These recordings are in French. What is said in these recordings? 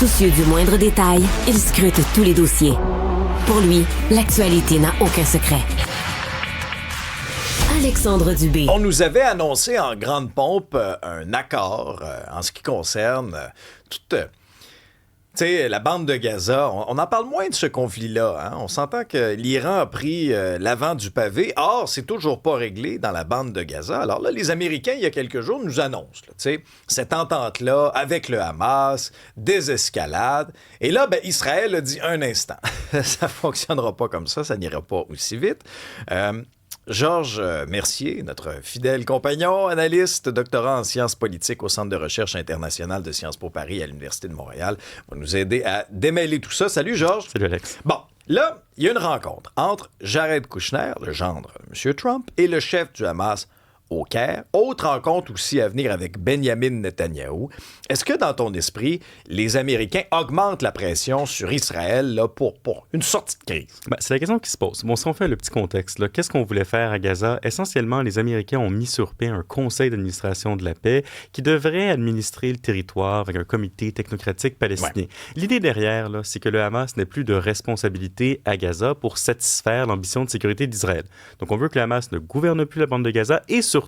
Soucieux du moindre détail, il scrute tous les dossiers. Pour lui, l'actualité n'a aucun secret. Alexandre Dubé. On nous avait annoncé en grande pompe un accord en ce qui concerne toute... Tu sais, la bande de Gaza, on en parle moins de ce conflit-là. Hein? On s'entend que l'Iran a pris l'avant du pavé. Or, c'est toujours pas réglé dans la bande de Gaza. Alors là, les Américains, il y a quelques jours, nous annoncent cette entente-là avec le Hamas, des escalades. Et là, Israël a dit un instant. Ça fonctionnera pas comme ça n'ira pas aussi vite. Georges Mercier, notre fidèle compagnon, analyste, doctorant en sciences politiques au Centre de recherche internationale de Sciences Po Paris à l'Université de Montréal, va nous aider à démêler tout ça. Salut Georges. Salut Alex. Bon, là, il y a une rencontre entre Jared Kushner, le gendre de M. Trump, et le chef du Hamas au Caire. Autre rencontre aussi à venir avec Benjamin Netanyahou. Est-ce que dans ton esprit, les Américains augmentent la pression sur Israël là, pour une sortie de crise? C'est la question qui se pose. Bon, si on fait le petit contexte, là, qu'est-ce qu'on voulait faire à Gaza? Essentiellement, les Américains ont mis sur pied un conseil d'administration de la paix qui devrait administrer le territoire avec un comité technocratique palestinien. Ouais. L'idée derrière, là, c'est que le Hamas n'ait plus de responsabilité à Gaza pour satisfaire l'ambition de sécurité d'Israël. Donc, on veut que le Hamas ne gouverne plus la bande de Gaza et surtout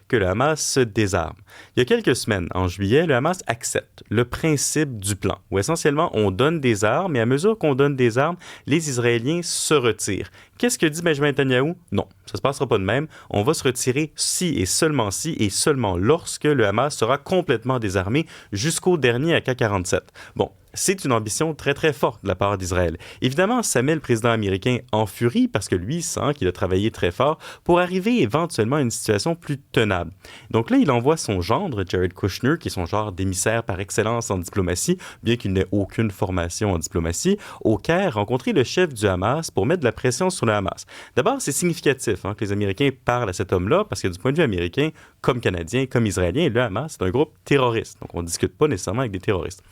que le Hamas se désarme. Il y a quelques semaines, en juillet, le Hamas accepte le principe du plan, où essentiellement on donne des armes, et à mesure qu'on donne des armes, les Israéliens se retirent. Qu'est-ce que dit Benjamin Netanyahou? Non, ça ne se passera pas de même. On va se retirer si et seulement lorsque le Hamas sera complètement désarmé jusqu'au dernier AK-47. Bon, c'est une ambition très, très forte de la part d'Israël. Évidemment, ça met le président américain en furie parce que lui sent qu'il a travaillé très fort pour arriver éventuellement à une situation plus tenable. Donc là, il envoie son gendre, Jared Kushner, qui est son genre d'émissaire par excellence en diplomatie, bien qu'il n'ait aucune formation en diplomatie, au Caire, rencontrer le chef du Hamas pour mettre de la pression sur le Hamas. D'abord, c'est significatif que les Américains parlent à cet homme-là parce que du point de vue américain, comme canadien, comme israélien, le Hamas, c'est un groupe terroriste. Donc, on ne discute pas nécessairement avec des terroristes.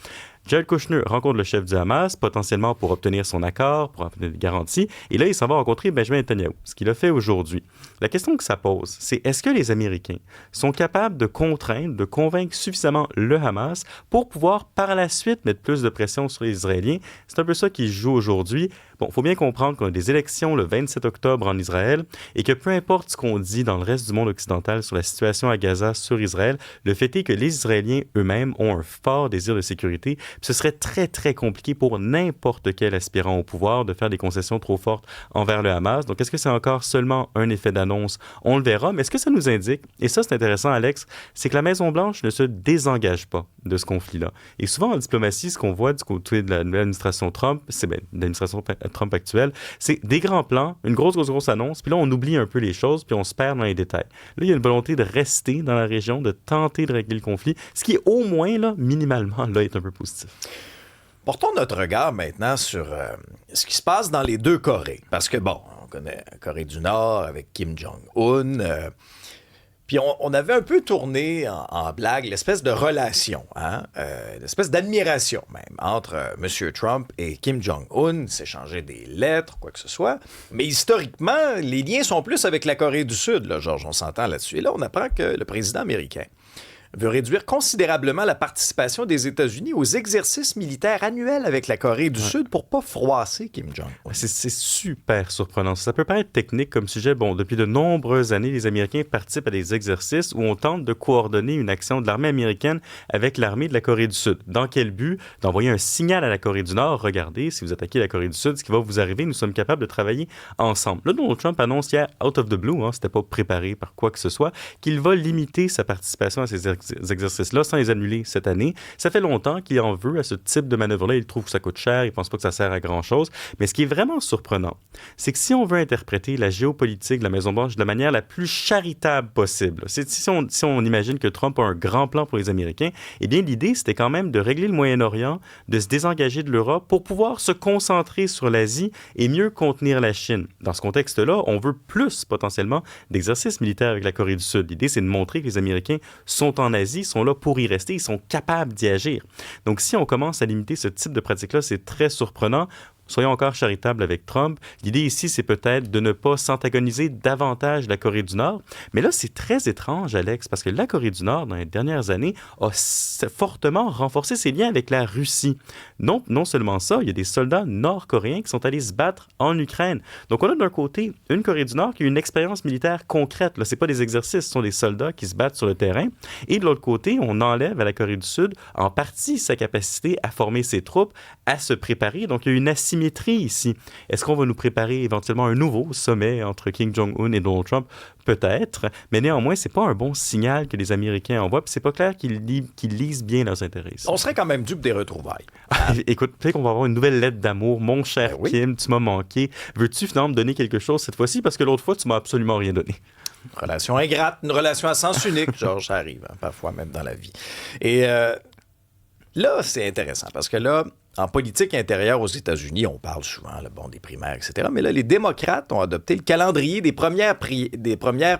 Jared Kushner rencontre le chef du Hamas, potentiellement pour obtenir son accord, pour obtenir des garanties, et là, il s'en va rencontrer Benjamin Netanyahou, ce qu'il a fait aujourd'hui. La question que ça pose, c'est est-ce que les Américains sont capables de contraindre, de convaincre suffisamment le Hamas pour pouvoir par la suite mettre plus de pression sur les Israéliens? C'est un peu ça qui se joue aujourd'hui. Bon, il faut bien comprendre qu'on a des élections le 27 octobre en Israël et que peu importe ce qu'on dit dans le reste du monde occidental sur la situation à Gaza, sur Israël, le fait est que les Israéliens eux-mêmes ont un fort désir de sécurité. Ce serait très, très compliqué pour n'importe quel aspirant au pouvoir de faire des concessions trop fortes envers le Hamas. Donc, est-ce que c'est encore seulement un effet d'annonce? On le verra. Mais ce que ça nous indique, et ça, c'est intéressant, Alex, c'est que la Maison-Blanche ne se désengage pas de ce conflit-là. Et souvent, en diplomatie, ce qu'on voit du côté de la nouvelle administration Trump, c'est l'administration Trump actuelle, c'est des grands plans, une grosse annonce, puis là, on oublie un peu les choses, puis on se perd dans les détails. Là, il y a une volonté de rester dans la région, de tenter de régler le conflit, ce qui, au moins, là, minimalement, là, est un peu positif. Portons notre regard maintenant sur ce qui se passe dans les deux Corées. Parce que, bon, on connaît la Corée du Nord avec Kim Jong-un. Puis on avait un peu tourné en blague l'espèce de relation, l'espèce d'admiration même, entre M. Trump et Kim Jong-un, s'échanger des lettres, quoi que ce soit. Mais historiquement, les liens sont plus avec la Corée du Sud, là, Georges, on s'entend là-dessus. Et là, on apprend que le président américain veut réduire considérablement la participation des États-Unis aux exercices militaires annuels avec la Corée du Sud pour pas froisser Kim Jong-un. C'est super surprenant. Ça peut paraître technique comme sujet. Bon, depuis de nombreuses années, les Américains participent à des exercices où on tente de coordonner une action de l'armée américaine avec l'armée de la Corée du Sud. Dans quel but? D'envoyer un signal à la Corée du Nord. Regardez, si vous attaquez la Corée du Sud, ce qui va vous arriver, nous sommes capables de travailler ensemble. Là, Donald Trump annonce hier, out of the blue, c'était pas préparé par quoi que ce soit, qu'il va limiter sa participation à ces exercices-là sans les annuler cette année. Ça fait longtemps qu'il en veut à ce type de manœuvre-là. Il trouve que ça coûte cher, il pense pas que ça sert à grand-chose. Mais ce qui est vraiment surprenant, c'est que si on veut interpréter la géopolitique de la Maison-Blanche de la manière la plus charitable possible, si on imagine que Trump a un grand plan pour les Américains, eh bien l'idée, c'était quand même de régler le Moyen-Orient, de se désengager de l'Europe pour pouvoir se concentrer sur l'Asie et mieux contenir la Chine. Dans ce contexte-là, on veut plus potentiellement d'exercices militaires avec la Corée du Sud. L'idée, c'est de montrer que les Américains sont en Asie, sont là pour y rester, ils sont capables d'y agir. Donc, si on commence à limiter ce type de pratique-là, c'est très surprenant. soyons encore charitables avec Trump. L'idée ici, c'est peut-être de ne pas s'antagoniser davantage la Corée du Nord. Mais là, c'est très étrange, Alex, parce que la Corée du Nord, dans les dernières années, a fortement renforcé ses liens avec la Russie. Non seulement ça, il y a des soldats nord-coréens qui sont allés se battre en Ukraine. Donc, on a d'un côté une Corée du Nord qui a une expérience militaire concrète. Là, c'est pas des exercices, ce sont des soldats qui se battent sur le terrain. Et de l'autre côté, on enlève à la Corée du Sud en partie sa capacité à former ses troupes, à se préparer. Donc, il y a une asymétrie ici. Est-ce qu'on va nous préparer éventuellement un nouveau sommet entre Kim Jong-un et Donald Trump? Peut-être, mais néanmoins, c'est pas un bon signal que les Américains envoient, puis c'est pas clair qu'ils lisent bien leurs intérêts. On serait quand même dupe des retrouvailles. Écoute, peut-être qu'on va avoir une nouvelle lettre d'amour. Mon cher Kim, tu m'as manqué. Veux-tu finalement me donner quelque chose cette fois-ci? Parce que l'autre fois, tu m'as absolument rien donné. Une relation ingrate, une relation à sens unique, Georges, ça arrive, parfois même dans la vie. Et là, c'est intéressant, parce que là, en politique intérieure aux États-Unis, on parle souvent des primaires, etc. Mais là, les démocrates ont adopté le calendrier des premières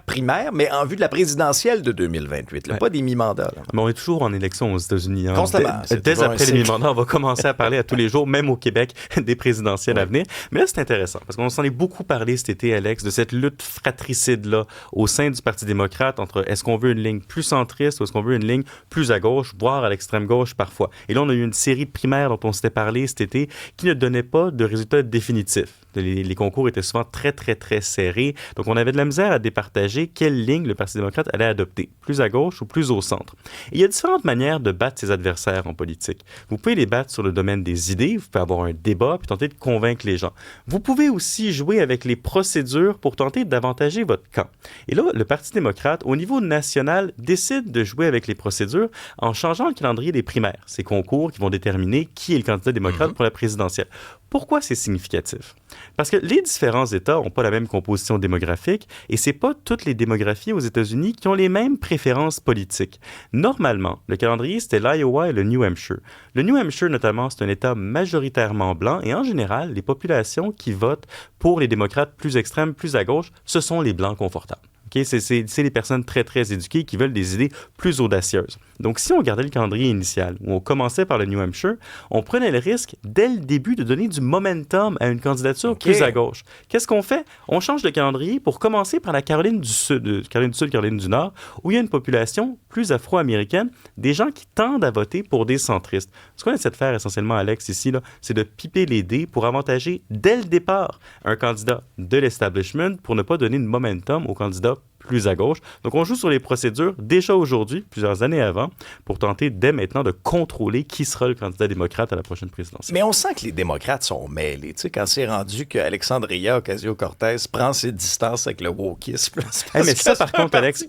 primaires, mais en vue de la présidentielle de 2028, pas des mi-mandats. Mais on est toujours en élection aux États-Unis. Constamment. Dès après les mi-mandats, on va commencer à parler à tous les jours, même au Québec, des présidentielles à venir. Mais là, c'est intéressant, parce qu'on s'en est beaucoup parlé cet été, Alex, de cette lutte fratricide-là au sein du Parti démocrate entre est-ce qu'on veut une ligne plus centriste ou est-ce qu'on veut une ligne plus à gauche, voire à l'extrême gauche parfois. Et là, on a eu une série de primaires dont on s'était parlé cet été qui ne donnait pas de résultats définitifs. Les concours étaient souvent très, très, très serrés. Donc, on avait de la misère à départager quelle ligne le Parti démocrate allait adopter, plus à gauche ou plus au centre. Et il y a différentes manières de battre ses adversaires en politique. Vous pouvez les battre sur le domaine des idées, vous pouvez avoir un débat puis tenter de convaincre les gens. Vous pouvez aussi jouer avec les procédures pour tenter d'avantager votre camp. Et là, le Parti démocrate, au niveau national, décide de jouer avec les procédures en changeant le calendrier des primaires, ces concours qui vont déterminer qui est le candidat démocrate pour la présidentielle. Pourquoi c'est significatif? Parce que les différents États n'ont pas la même composition démographique et c'est pas toutes les démographies aux États-Unis qui ont les mêmes préférences politiques. Normalement, le calendrier, c'était l'Iowa et le New Hampshire. Le New Hampshire, notamment, c'est un État majoritairement blanc et en général, les populations qui votent pour les démocrates plus extrêmes, plus à gauche, ce sont les blancs confortables. Okay? C'est les personnes très, très éduquées qui veulent des idées plus audacieuses. Donc, si on regardait le calendrier initial, où on commençait par le New Hampshire, on prenait le risque, dès le début, de donner du momentum à une candidature plus à gauche. Qu'est-ce qu'on fait? On change de calendrier pour commencer par la Caroline du Sud, Caroline du Nord, où il y a une population plus afro-américaine, des gens qui tendent à voter pour des centristes. Ce qu'on essaie de faire essentiellement, Alex, ici, c'est de piper les dés pour avantager, dès le départ, un candidat de l'establishment pour ne pas donner de momentum au candidat plus à gauche. Donc, on joue sur les procédures déjà aujourd'hui, plusieurs années avant, pour tenter dès maintenant de contrôler qui sera le candidat démocrate à la prochaine présidentielle. Mais on sent que les démocrates sont mêlés. Tu sais, quand c'est rendu qu'Alexandria Ocasio-Cortez prend ses distances avec le wokisme. Mais ça, par contre, Alex...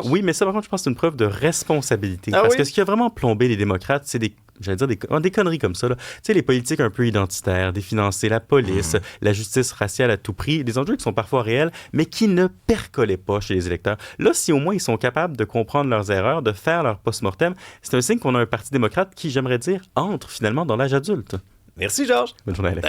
Oui, mais ça, par contre, je pense que c'est une preuve de responsabilité. Parce que ce qui a vraiment plombé les démocrates, c'est des conneries comme ça. Tu sais, les politiques un peu identitaires, définancer la police, la justice raciale à tout prix, des enjeux qui sont parfois réels, mais qui ne percolaient pas chez les électeurs. Là, si au moins ils sont capables de comprendre leurs erreurs, de faire leur post-mortem, c'est un signe qu'on a un Parti démocrate qui, j'aimerais dire, entre finalement dans l'âge adulte. Merci, Georges. Bonne journée, Alex.